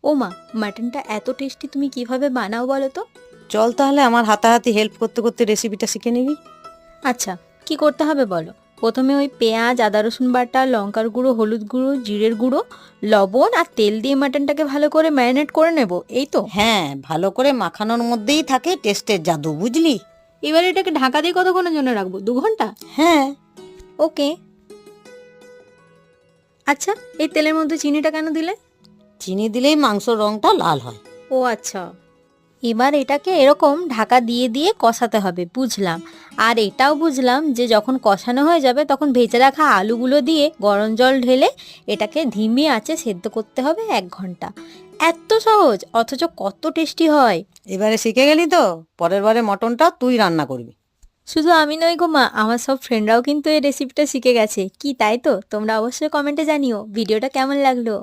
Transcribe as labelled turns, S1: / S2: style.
S1: ও মা, মাটনটা এত টেস্টি তুমি কিভাবে বানাও বলো তো?
S2: চল তাহলে আমার হাতাহাতি হেল্প করতে করতে রেসিপিটা শিখে নিবি।
S1: আচ্ছা, কি করতে হবে বলো। প্রথমে ওই পেঁয়াজ, আদা রসুন বাটা, লঙ্কার গুঁড়ো, হলুদ গুঁড়ো, জিরের গুঁড়ো, লবণ আর তেল দিয়ে মাটনটাকে ভালো করে ম্যারিনেট করে নেব, এই তো?
S2: হ্যাঁ, ভালো করে মাখানোর মধ্যেই থাকে টেস্টের জাদু, বুঝলি?
S1: এবার এটাকে ঢাকা দিয়ে কতক্ষণের জন্য রাখবো? 2 ঘন্টা?
S2: হ্যাঁ।
S1: ওকে। আচ্ছা, এই তেলের মধ্যে চিনিটা কেন দিলে?
S2: চিনি দিলেই মাংসর রংটা লাল হয়।
S1: ও আচ্ছা। এবার এটাকে এরকম ঢাকা দিয়ে দিয়ে কষাতে হবে, বুঝলাম। আর এটাও বুঝলাম যে যখন কষানো হয়ে যাবে তখন ভেজে রাখা আলুগুলো দিয়ে গরম জল ঢেলে এটাকে ধিমে আঁচে সেদ্ধ করতে হবে 1 ঘন্টা। এত সহজ, অথচ কত টেস্টি হয়।
S2: এবারে শিখে গেলি তো? পরের বারে মটনটা তুই রান্না করবি।
S1: শুধু আমি নই গো মা, আমার সব ফ্রেন্ডরাও কিন্তু এই রেসিপিটা শিখে গেছে। কি তাই তো? তোমরা অবশ্যই কমেন্টে জানিও ভিডিওটা কেমন লাগলো।